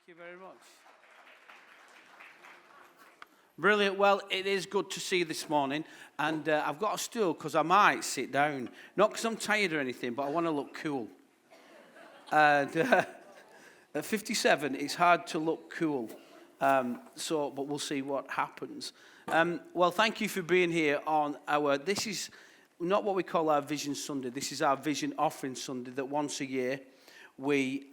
you very much. Brilliant. Well, it is good to see you this morning. And I've got a stool because I might sit down. Not because I'm tired or anything, but I want to look cool. And at 57, it's hard to look cool. But we'll see what happens. Well, thank you for being here on this is not what we call our Vision Sunday. This is our Vision Offering Sunday that once a year we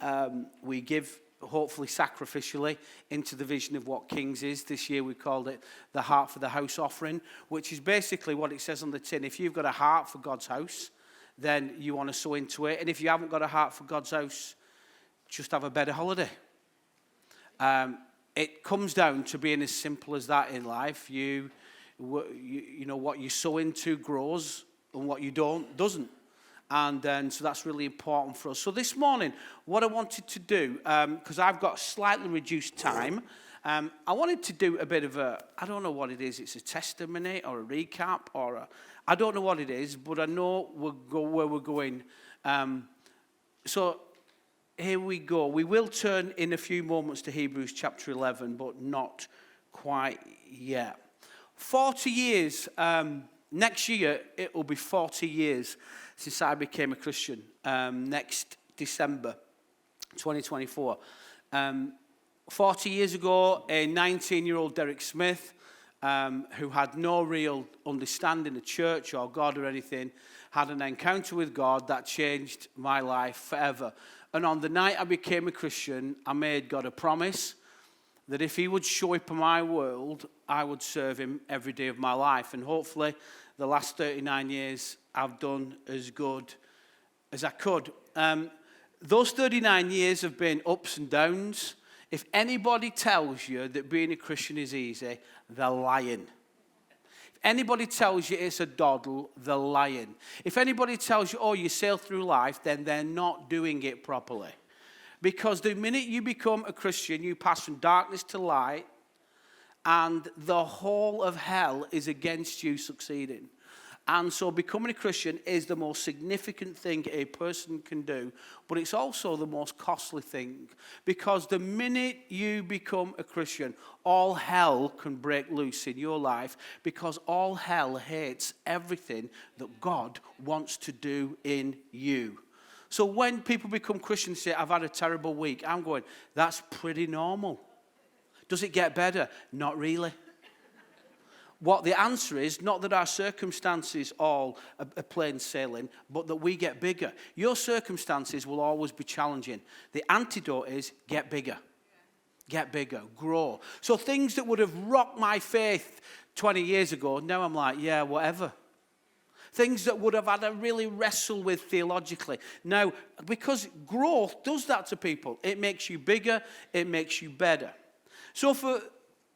give, hopefully sacrificially, into the vision of what Kings is. This year we called it the Heart for the House Offering, which is basically what it says on the tin. If you've got a heart for God's house, then you want to sow into it. And if you haven't got a heart for God's house, just have a better holiday. It comes down to being as simple as that in life. You know, what you sow into grows, and what you don't, doesn't. And so that's really important for us. So this morning, what I wanted to do, because I've got slightly reduced time, I wanted to do a bit of I don't know what it is. It's a testimony or a recap I don't know what it is, but I know where we're going. So here we go. We will turn in a few moments to Hebrews chapter 11, but not quite yet. 40 years, next year it will be 40 years since I became a Christian, next December 2024. 40 years ago, a 19-year-old Derek Smith, who had no real understanding of church or God or anything, had an encounter with God that changed my life forever. And on the night I became a Christian, I made God a promise that if he would show up in my world, I would serve him every day of my life. And hopefully, the last 39 years, I've done as good as I could. Those 39 years have been ups and downs. If anybody tells you that being a Christian is easy, they're lying. If anybody tells you it's a doddle, they're lying. If anybody tells you, oh, you sail through life, then they're not doing it properly. Because the minute you become a Christian, you pass from darkness to light, and the whole of hell is against you succeeding. And so becoming a Christian is the most significant thing a person can do, but it's also the most costly thing. Because the minute you become a Christian, all hell can break loose in your life, because all hell hates everything that God wants to do in you. So when people become Christians and say, I've had a terrible week, I'm going, that's pretty normal. Does it get better? Not really. What the answer is, not that our circumstances all are plain sailing, but that we get bigger. Your circumstances will always be challenging. The antidote is get bigger. Get bigger, grow. So things that would have rocked my faith 20 years ago, now I'm like, yeah, whatever. Things that would have had to really wrestle with theologically. Now, because growth does that to people. It makes you bigger, it makes you better. So for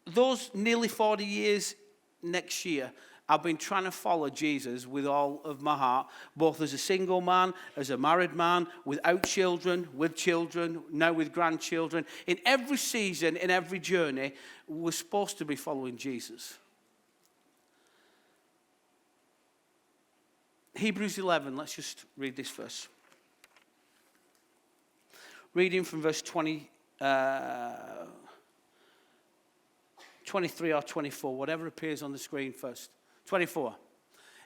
those nearly 40 years next year, I've been trying to follow Jesus with all of my heart, both as a single man, as a married man, without children, with children, now with grandchildren. In every season, in every journey, we're supposed to be following Jesus. Hebrews 11, let's just read this verse. Reading from verse 23 or 24, whatever appears on the screen first. 24.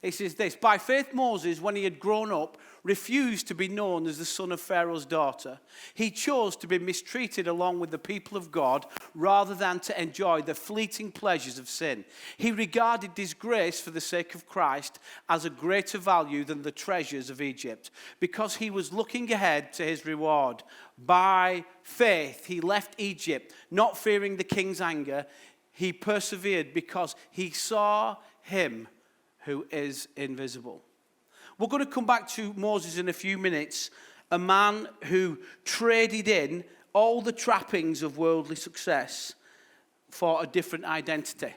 It says this, by faith Moses, when he had grown up, refused to be known as the son of Pharaoh's daughter. He chose to be mistreated along with the people of God rather than to enjoy the fleeting pleasures of sin. He regarded disgrace for the sake of Christ as a greater value than the treasures of Egypt, because he was looking ahead to his reward. By faith he left Egypt, not fearing the king's anger. He persevered because he saw him who is invisible. We're going to come back to Moses in a few minutes, a man who traded in all the trappings of worldly success for a different identity.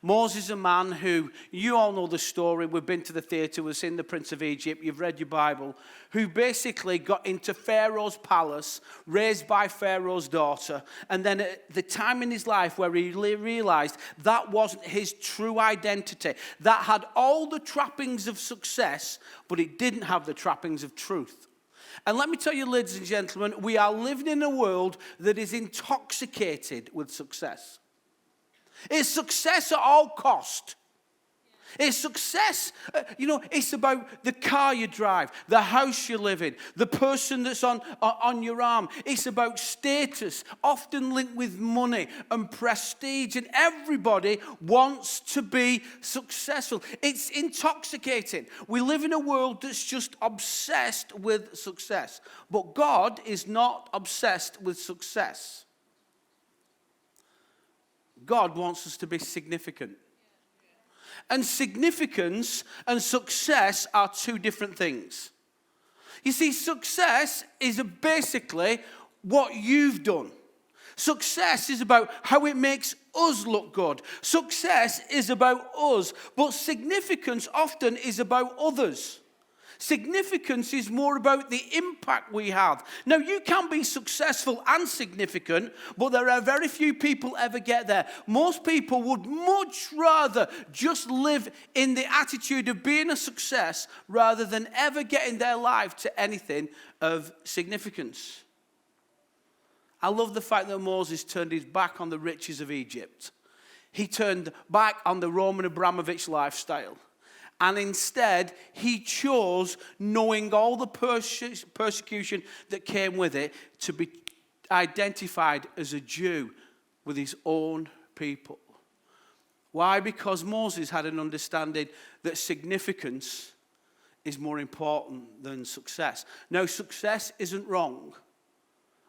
Moses is a man who, you all know the story, we've been to the theatre, we've seen The Prince of Egypt, you've read your Bible, who basically got into Pharaoh's palace, raised by Pharaoh's daughter, and then at the time in his life where he realized that wasn't his true identity, that had all the trappings of success, but it didn't have the trappings of truth. And let me tell you, ladies and gentlemen, we are living in a world that is intoxicated with success. It's success at all cost. It's success, it's about the car you drive, the house you live in, the person that's on your arm. It's about status, often linked with money and prestige, and everybody wants to be successful. It's intoxicating. We live in a world that's just obsessed with success. But God is not obsessed with success. God wants us to be significant. And significance and success are two different things. You see, success is basically what you've done. Success is about how it makes us look good. Success is about us, but significance often is about others. Significance is more about the impact we have. Now, you can be successful and significant, but there are very few people ever get there. Most people would much rather just live in the attitude of being a success rather than ever getting their life to anything of significance. I love the fact that Moses turned his back on the riches of Egypt. He turned back on the Roman Abramovich lifestyle. And instead, he chose, knowing all the persecution that came with it, to be identified as a Jew with his own people. Why? Because Moses had an understanding that significance is more important than success. Now, success isn't wrong,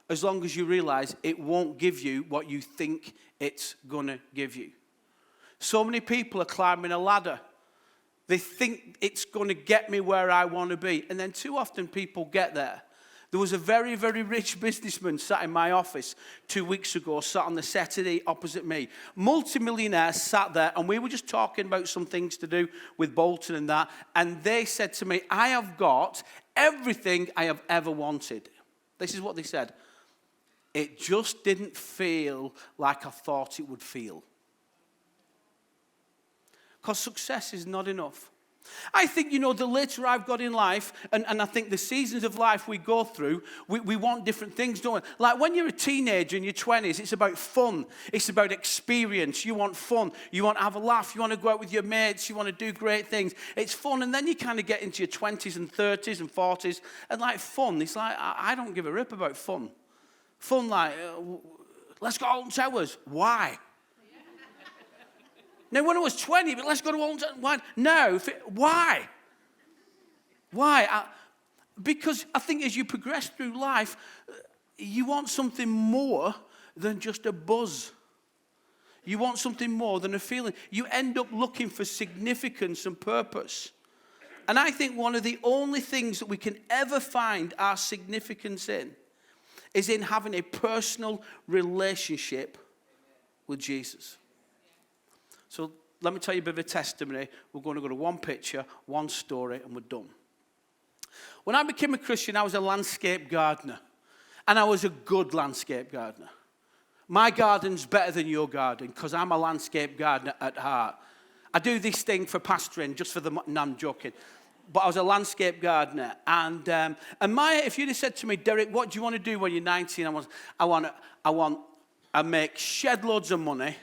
as long as you realize it won't give you what you think it's going to give you. So many people are climbing a ladder. They think it's going to get me where I want to be. And then too often people get there. There was a very, very rich businessman sat in my office 2 weeks ago, sat on the settee opposite me. Multi-millionaire sat there, and we were just talking about some things to do with Bolton and that. And they said to me, I have got everything I have ever wanted. This is what they said. It just didn't feel like I thought it would feel. Because success is not enough. I think, the later I've got in life, and I think the seasons of life we go through, we want different things, don't we? Like when you're a teenager in your 20s, it's about fun. It's about experience. You want fun. You want to have a laugh. You want to go out with your mates. You want to do great things. It's fun. And then you kind of get into your 20s and 30s and 40s. And like fun, it's like, I don't give a rip about fun. Fun like, let's go Alton Towers. Why? Now, when I was 20, but let's go to Alton Towers. Why? No. Why? Why? Because I think as you progress through life, you want something more than just a buzz. You want something more than a feeling. You end up looking for significance and purpose. And I think one of the only things that we can ever find our significance in is in having a personal relationship with Jesus. So let me tell you a bit of a testimony. We're going to go to one picture, one story, and we're done. When I became a Christian, I was a landscape gardener. And I was a good landscape gardener. My garden's better than your garden because I'm a landscape gardener at heart. I do this thing for pastoring, just for the... No, I'm joking. But I was a landscape gardener. And if you'd have said to me, Derek, what do you want to do when you're 19? I make shed loads of money.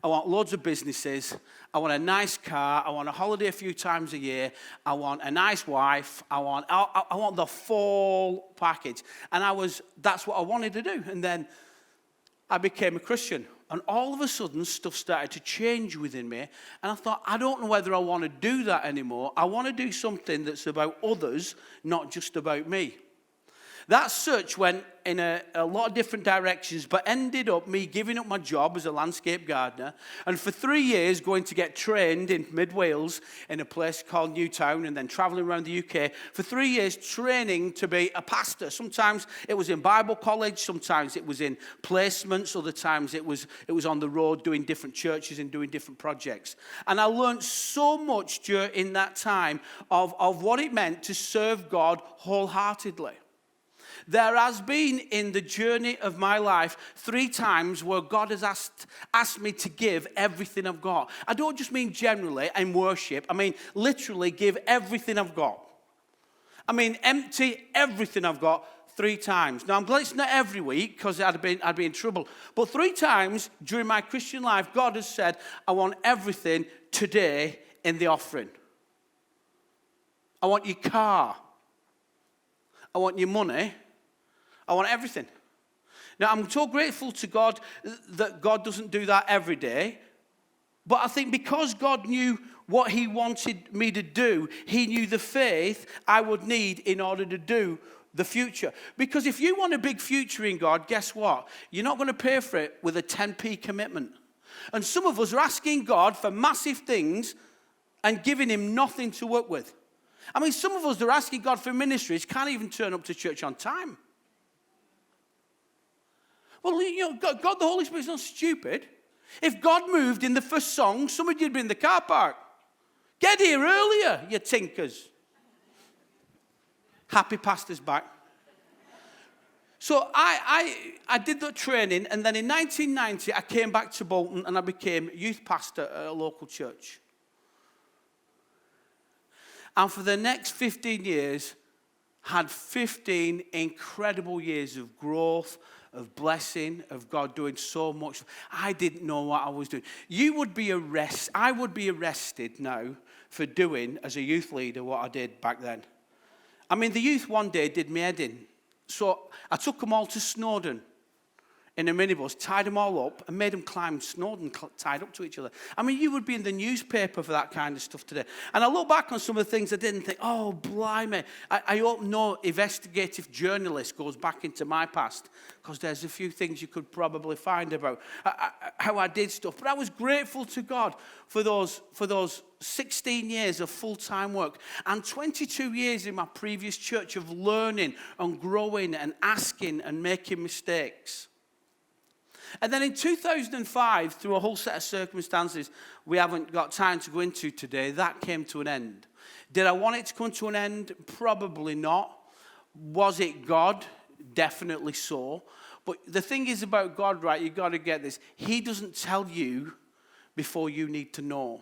I want loads of businesses. I want a nice car. I want a holiday a few times a year. I want a nice wife. I want the full package. And that's what I wanted to do. And then I became a Christian. And all of a sudden, stuff started to change within me. And I thought, I don't know whether I want to do that anymore. I want to do something that's about others, not just about me. That search went in a lot of different directions, but ended up me giving up my job as a landscape gardener, and for 3 years going to get trained in mid-Wales in a place called Newtown, and then traveling around the UK for 3 years training to be a pastor. Sometimes it was in Bible college, sometimes it was in placements, other times it was on the road doing different churches and doing different projects. And I learned so much during that time of what it meant to serve God wholeheartedly. There has been in the journey of my life 3 times where God has asked me to give everything I've got. I don't just mean generally in worship. I mean literally give everything I've got. I mean, empty everything I've got 3 times. Now, I'm glad it's not every week because I'd be in trouble. But 3 times during my Christian life, God has said, I want everything today in the offering. I want your car. I want your money. I want everything. Now, I'm so grateful to God that God doesn't do that every day. But I think because God knew what he wanted me to do, he knew the faith I would need in order to do the future. Because if you want a big future in God, guess what? You're not going to pay for it with a 10p commitment. And some of us are asking God for massive things and giving him nothing to work with. I mean, some of us are asking God for ministries, can't even turn up to church on time. Well, you know, God the Holy Spirit's not stupid. If God moved in the first song, somebody would be in the car park. Get here earlier, you tinkers. Happy pastor's back. So I did that training, and then in 1990, I came back to Bolton, and I became youth pastor at a local church. And for the next 15 years, had 15 incredible years of growth, of blessing, of God doing so much. I didn't know what I was doing. I would be arrested now for doing, as a youth leader, what I did back then. I mean, the youth one day did me head in. So I took them all to Snowdon in a minibus, tied them all up, and made them climb Snowdon, tied up to each other. I mean, you would be in the newspaper for that kind of stuff today. And I look back on some of the things I did and think, oh, blimey. I hope no investigative journalist goes back into my past, because there's a few things you could probably find about how I did stuff. But I was grateful to God for those 16 years of full-time work and 22 years in my previous church of learning and growing and asking and making mistakes. And then in 2005, through a whole set of circumstances we haven't got time to go into today, that came to an end. Did I want it to come to an end? Probably not. Was it God? Definitely so. But the thing is about God, right, you've got to get this. He doesn't tell you before you need to know.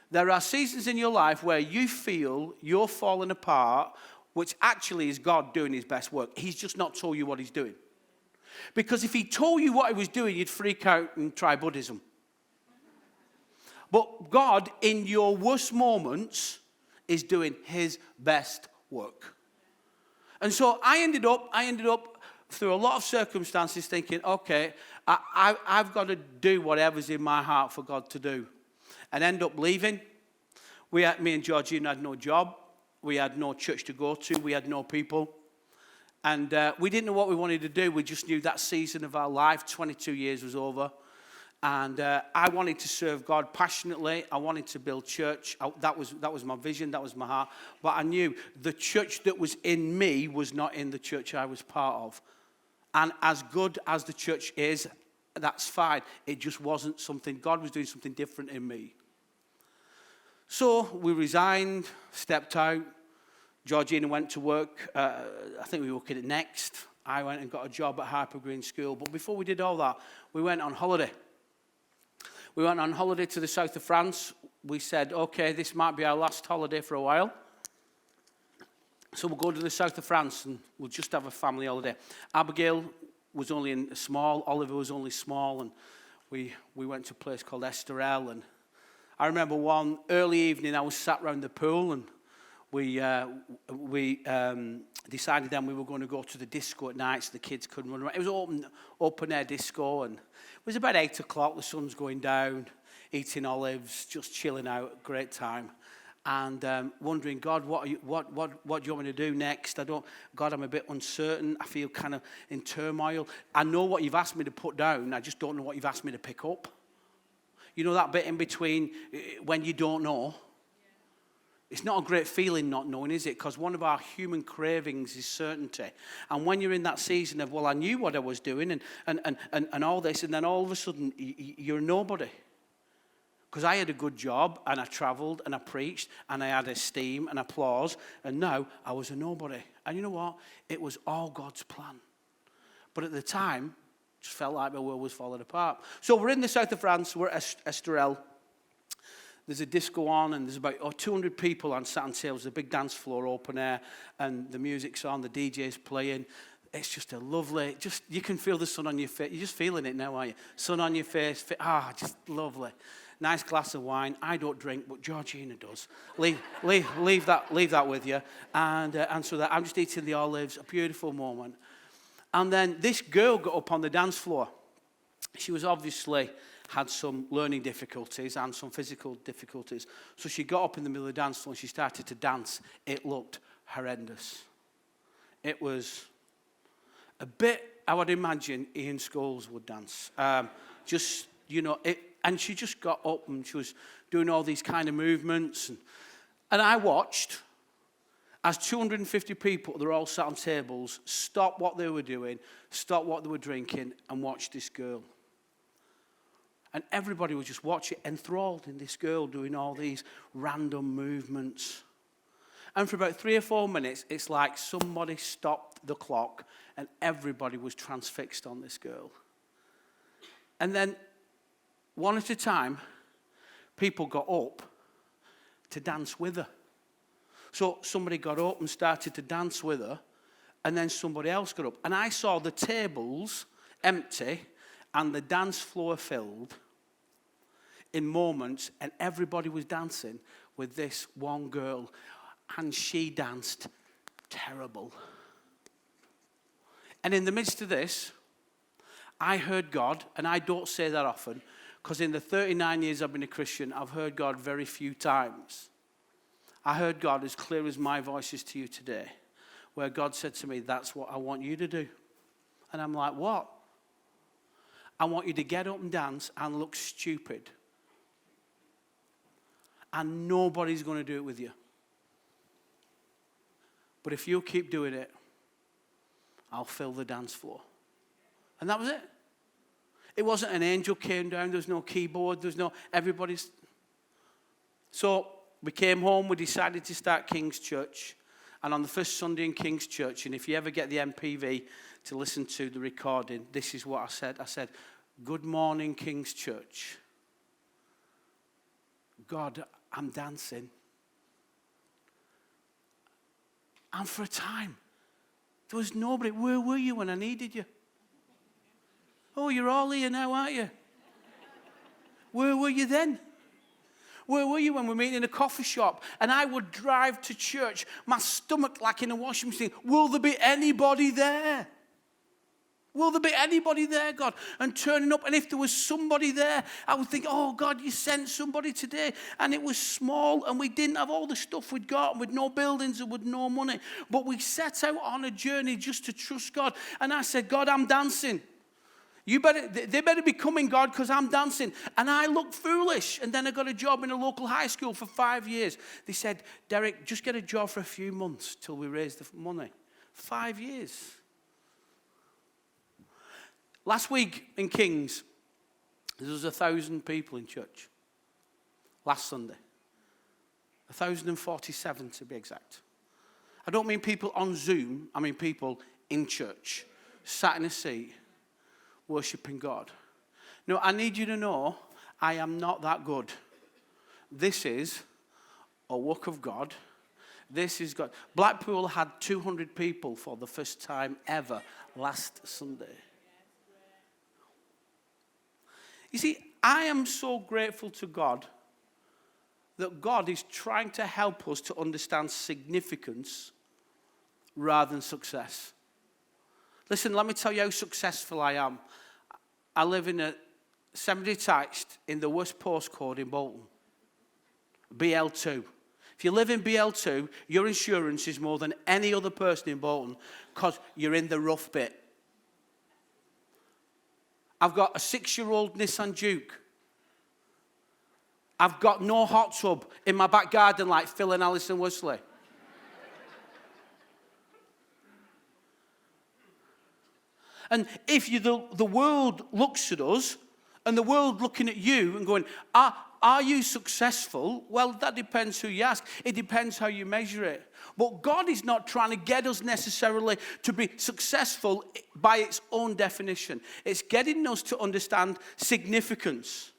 There are seasons in your life where you feel you're falling apart, which actually is God doing his best work. He's just not told you what he's doing. Because if he told you what he was doing, you'd freak out and try Buddhism. But God, in your worst moments, is doing his best work. And so I ended up through a lot of circumstances thinking, okay, I've got to do whatever's in my heart for God to do. And end up leaving. Me and Georgina had no job. We had no church to go to. We had no people. And we didn't know what we wanted to do. We just knew that season of our life, 22 years, was over. And I wanted to serve God passionately. I wanted to build church. That was my vision. That was my heart. But I knew the church that was in me was not in the church I was part of. And as good as the church is, that's fine. It just wasn't something. God was doing something different in me. So we resigned, stepped out. Georgina went to work. I think we were working at Next. I went and got a job at Harper Green School. But before we did all that, we went on holiday. We went on holiday to the south of France. We said, okay, this might be our last holiday for a while. So we'll go to the south of France and we'll just have a family holiday. Abigail was only small. Oliver was only small. And we went to a place called Estoril. And I remember one early evening I was sat around the pool and we decided then we were going to go to the disco at night so the kids couldn't run around. It was open air disco, and it was about 8 o'clock. The sun's going down, eating olives, just chilling out, great time. And wondering, God, what do you want me to do next? God, I'm a bit uncertain. I feel kind of in turmoil. I know what you've asked me to put down. I just don't know what you've asked me to pick up. You know that bit in between when you don't know? It's not a great feeling not knowing, is it? Because one of our human cravings is certainty. And when you're in that season of, well, I knew what I was doing and all this, and then all of a sudden you're nobody. Because I had a good job, and I travelled, and I preached, and I had esteem and applause, and now I was a nobody. And you know what? It was all God's plan. But at the time, it just felt like my world was falling apart. So we're in the south of France. We're at Estoril. there's a disco on, and there's about 200 people on sat on tables, a big dance floor, open air, and the music's on, the DJ's playing. It's just a lovely, you can feel the sun on your face. You're just feeling it now, aren't you? Sun on your face, just lovely. Nice glass of wine. I don't drink, but Georgina does. Leave that with you. And so that I'm just eating the olives, a beautiful moment. And then this girl got up on the dance floor. She was obviously had some learning difficulties and some physical difficulties. So she got up in the middle of the dance floor and she started to dance. It looked horrendous. It was a bit, I would imagine, Ian Scholes would dance. And she just got up and she was doing all these kind of movements. And I watched as 250 people, they're all sat on tables, stop what they were doing, stop what they were drinking, and watch this girl. And everybody was just watching, enthralled in this girl doing all these random movements. And for about 3 or 4 minutes, it's like somebody stopped the clock and everybody was transfixed on this girl. And then, one at a time, people got up to dance with her. So somebody got up and started to dance with her, and then somebody else got up. And I saw the tables empty and the dance floor filled in moments, and everybody was dancing with this one girl, and she danced terrible. And in the midst of this, I heard God, and I don't say that often, because in the 39 years I've been a Christian, I've heard God very few times. I heard God as clear as my voice is to you today, where God said to me, that's what I want you to do. And I'm like, what? I want you to get up and dance and look stupid. And nobody's going to do it with you. But if you keep doing it, I'll fill the dance floor. And that was it. It wasn't an angel came down. There was no keyboard. There was no everybody's. So we came home. We decided to start King's Church. And on the first Sunday in King's Church, and if you ever get the MPV to listen to the recording, this is what I said. I said, good morning, King's Church. God, I'm dancing. And for a time, there was nobody. Where were you when I needed you? Oh, you're all here now, aren't you? Where were you then? Where were you when we were meeting in a coffee shop and I would drive to church, my stomach like in a washing machine? Will there be anybody there? Will there be anybody there, God? And turning up, and if there was somebody there, I would think, oh, God, you sent somebody today. And it was small, and we didn't have all the stuff we'd got, with no buildings and with no money. But we set out on a journey just to trust God. And I said, God, I'm dancing. They better be coming, God, because I'm dancing. And I looked foolish. And then I got a job in a local high school for 5 years. They said, Derek, just get a job for a few months till we raise the money. 5 years. Last week in Kings, there was 1,000 people in church. Last Sunday. 1,047 to be exact. I don't mean people on Zoom. I mean people in church, sat in a seat, worshiping God. No, I need you to know, I am not that good. This is a work of God. This is God. Blackpool had 200 people for the first time ever last Sunday. You see, I am so grateful to God that God is trying to help us to understand significance rather than success. Listen, let me tell you how successful I am. I live in a semi-detached in the worst postcode in Bolton, BL2. If you live in BL2, your insurance is more than any other person in Bolton because you're in the rough bit. I've got a 6-year-old Nissan Duke. I've got no hot tub in my back garden like Phil and Alison Worsley. And if the world looks at us, and the world looking at you and going, are you successful? Well, that depends who you ask. It depends how you measure it. But God is not trying to get us necessarily to be successful by its own definition. It's getting us to understand significance.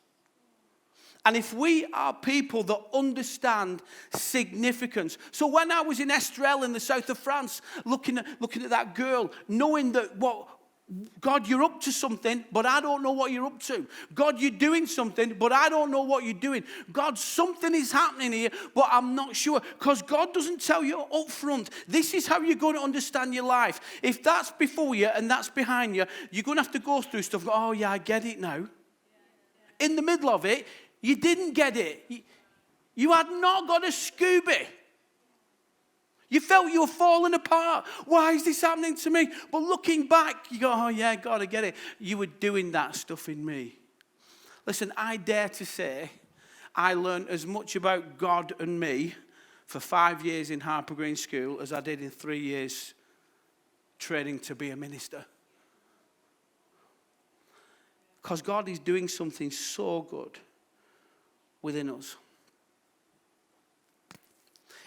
And if we are people that understand significance. So when I was in Estrelles in the south of France, looking at that girl, knowing that God, you're up to something, but I don't know what you're up to. God, you're doing something, but I don't know what you're doing. God, something is happening here, but I'm not sure. Because God doesn't tell you up front, this is how you're going to understand your life. If that's before you and that's behind you, you're going to have to go through stuff. Oh, yeah, I get it now. In the middle of it, you didn't get it. You had not got a Scooby. You felt you were falling apart. Why is this happening to me? But looking back, you go, oh yeah, God, I get it. You were doing that stuff in me. Listen, I dare to say I learned as much about God and me for 5 years in Harper Green School as I did in 3 years training to be a minister. Because God is doing something so good within us.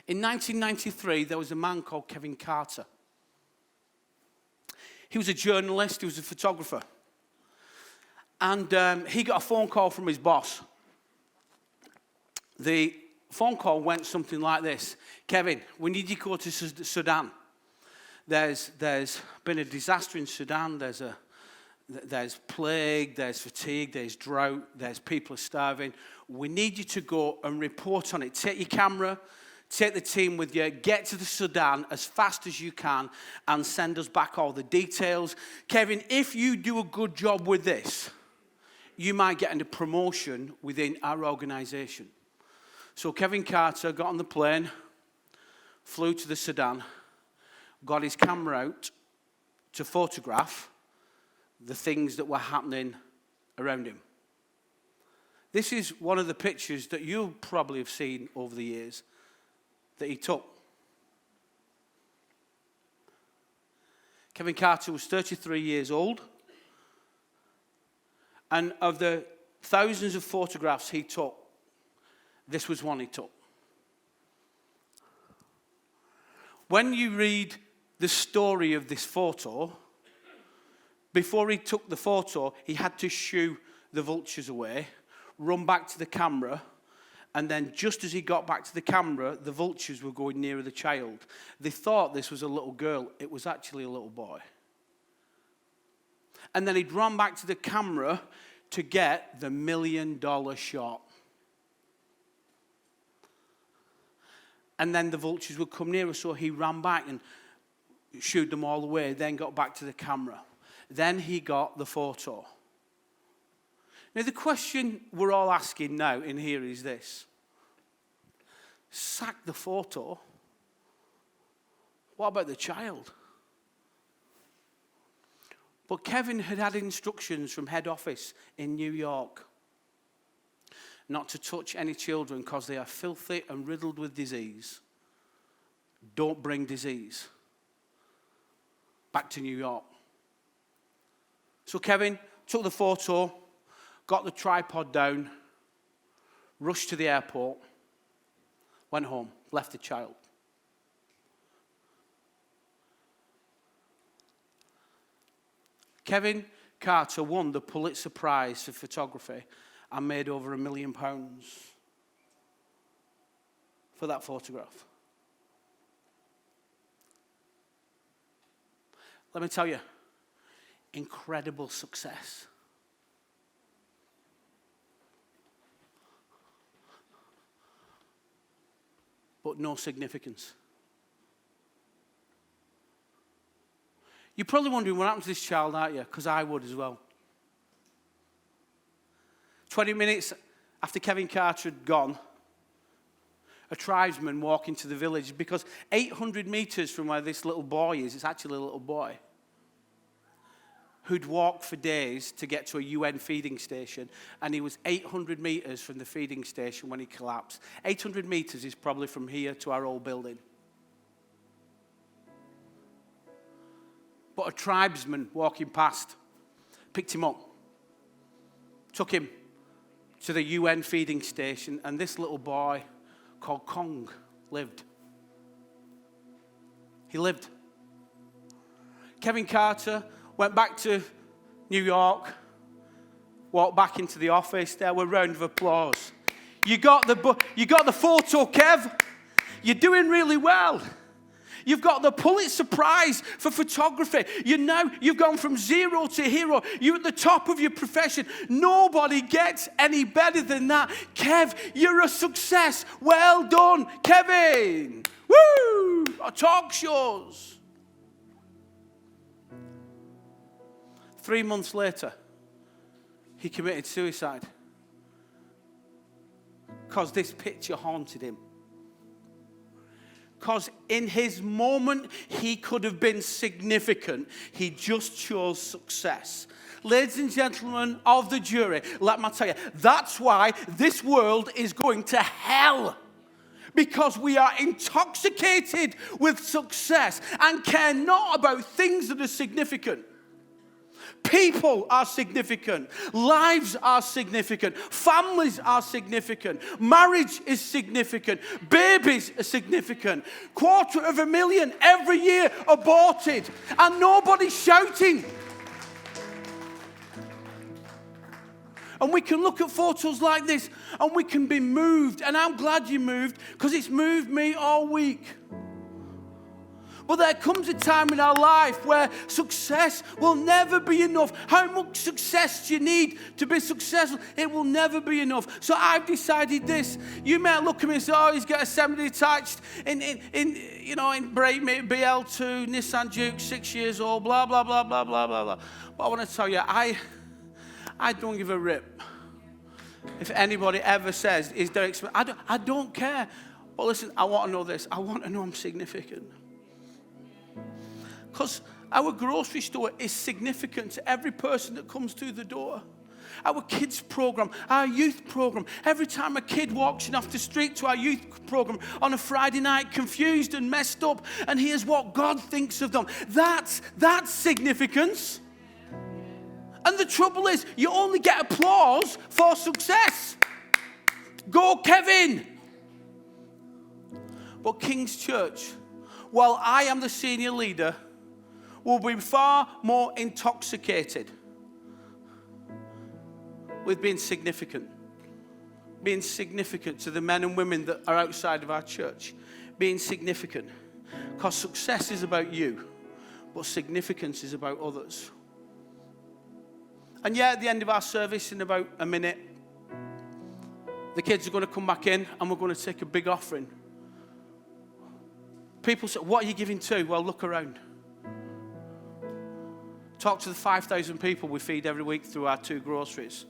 In 1993, there was a man called Kevin Carter. He was a journalist, he was a photographer. And he got a phone call from his boss. The phone call went something like this. Kevin, we need you to go to Sudan. There's been a disaster in Sudan. There's plague, there's fatigue, there's drought, there's people are starving. We need you to go and report on it. Take your camera, take the team with you, get to the Sudan as fast as you can and send us back all the details. Kevin, if you do a good job with this, you might get a promotion within our organization. So Kevin Carter got on the plane, flew to the Sudan, got his camera out to photograph the things that were happening around him. This is one of the pictures that you'll probably have seen over the years that he took. Kevin Carter was 33 years old. And of the thousands of photographs he took, this was one he took. When you read the story of this photo, before he took the photo, he had to shoo the vultures away, run back to the camera, and then just as he got back to the camera, the vultures were going nearer the child. They thought this was a little girl. It was actually a little boy. And then he'd run back to the camera to get the $1 million shot. And then the vultures would come nearer, so he ran back and shooed them all away, then got back to the camera. Then he got the photo. Now, the question we're all asking now in here is this. Sack the photo. What about the child? But Kevin had had instructions from head office in New York not to touch any children because they are filthy and riddled with disease. Don't bring disease. Back to New York. So Kevin took the photo, got the tripod down, rushed to the airport, went home, left the child. Kevin Carter won the Pulitzer Prize for photography and made over £1 million for that photograph. Let me tell you, incredible success. But no significance. You're probably wondering what happened to this child, aren't you? Because I would as well. 20 minutes after Kevin Carter had gone, a tribesman walked into the village because 800 meters from where this little boy is, it's actually a little boy, who'd walked for days to get to a UN feeding station, and he was 800 meters from the feeding station when he collapsed. 800 meters is probably from here to our old building. But a tribesman walking past picked him up, took him to the UN feeding station, and this little boy called Kong lived. He lived. Kevin Carter went back to New York, walked back into the office. There were a round of applause. You got the photo, Kev. You're doing really well. You've got the Pulitzer Prize for photography. You've gone from zero to hero. You're at the top of your profession. Nobody gets any better than that. Kev, you're a success. Well done, Kevin. Woo! Our talk shows. 3 months later, he committed suicide because this picture haunted him. Because in his moment, he could have been significant. He just chose success. Ladies and gentlemen of the jury, let me tell you, that's why this world is going to hell. Because we are intoxicated with success and care not about things that are significant. People are significant. Lives are significant. Families are significant. Marriage is significant. Babies are significant. 250,000 every year aborted. And nobody's shouting. And we can look at photos like this and we can be moved. And I'm glad you moved because it's moved me all week. But there comes a time in our life where success will never be enough. How much success do you need to be successful? It will never be enough. So I've decided this. You might look at me and say, oh, he's got a semi-detached in Braemere BL2, Nissan Juke, 6 years old, blah, blah, blah, blah, blah, blah, blah. But I want to tell you, I don't give a rip. If anybody ever says, is Derek Smith? I don't care. But listen, I want to know this. I want to know I'm significant. Because our grocery store is significant to every person that comes through the door. Our kids program, our youth program. Every time a kid walks in off the street to our youth program on a Friday night, confused and messed up, and hears what God thinks of them. That's significance. And the trouble is, you only get applause for success. Go, Kevin. But King's Church, while I am the senior leader, will be far more intoxicated with being significant. Being significant to the men and women that are outside of our church. Being significant. Because success is about you, but significance is about others. And yeah, at the end of our service, in about a minute, the kids are going to come back in and we're going to take a big offering. People say, what are you giving to? Well, look around. Talk to the 5,000 people we feed every week through our 2 groceries.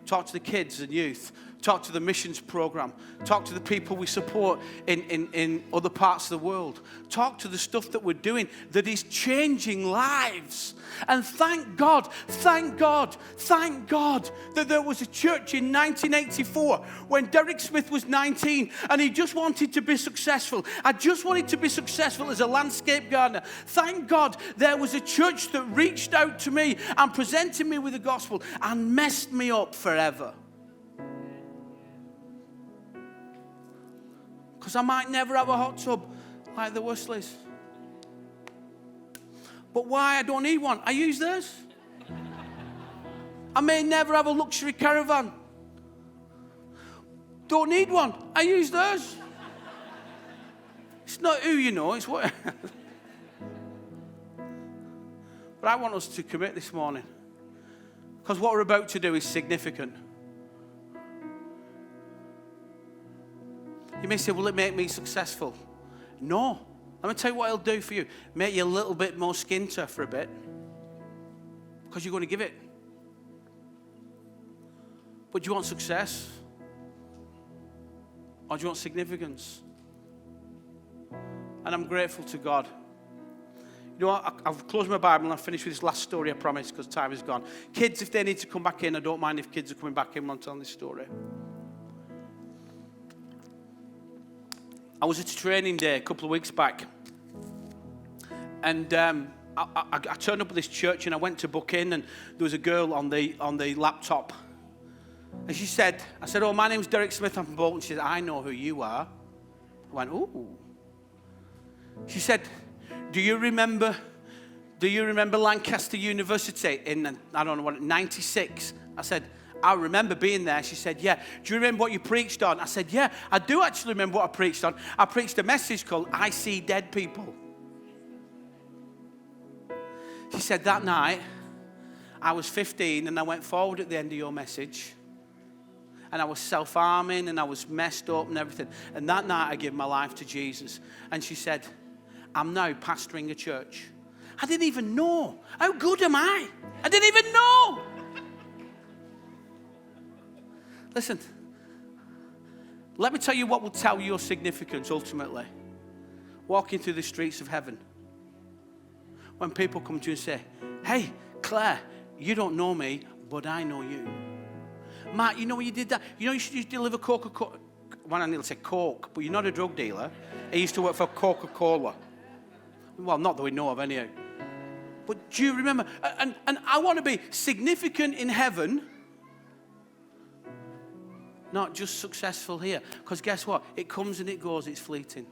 Talk to the kids and youth. Talk to the missions program. Talk to the people we support in other parts of the world. Talk to the stuff that we're doing that is changing lives. And thank God that there was a church in 1984 when Derek Smith was 19 and he just wanted to be successful. I just wanted to be successful as a landscape gardener. Thank God there was a church that reached out to me and presented me with the gospel and messed me up forever. Because I might never have a hot tub like the Wesleys. But why? I don't need one. I use theirs. I may never have a luxury caravan. Don't need one. I use theirs. It's not who you know, it's what. But I want us to commit this morning. Because what we're about to do is significant. You may say, will it make me successful? No. Let me tell you what it'll do for you. Make you a little bit more skinter for a bit. Because you're going to give it. But do you want success? Or do you want significance? And I'm grateful to God. You know what? I've closed my Bible and I've finished with this last story, I promise, because time is gone. Kids, if they need to come back in, I don't mind if kids are coming back in when I'm telling this story. I was at a training day a couple of weeks back, and I turned up at this church and I went to book in, and there was a girl on the laptop, and she said, I said, oh, my name's Derek Smith, I'm from Bolton. She said, I know who you are. I went, ooh. She said, do you remember Lancaster University in, I don't know what, 96? I said, I remember being there. She said, yeah, do you remember what you preached on? I said, yeah, I do actually remember what I preached on. I preached a message called I See Dead People. She said, that night, I was 15 and I went forward at the end of your message. And I was self-harming and I was messed up and everything. And that night I gave my life to Jesus. And she said, I'm now pastoring a church. I didn't even know. How good am I? I didn't even know. Listen, let me tell you what will tell your significance ultimately. Walking through the streets of heaven. When people come to you and say, hey, Claire, you don't know me, but I know you. Matt, you know when you did that? You know you should deliver Coca-Cola. Well, I nearly said Coke, but you're not a drug dealer. He used to work for Coca-Cola. Well, not that we know of anyhow. But do you remember? And I want to be significant in heaven, not just successful here. Because guess what? It comes and it goes, it's fleeting.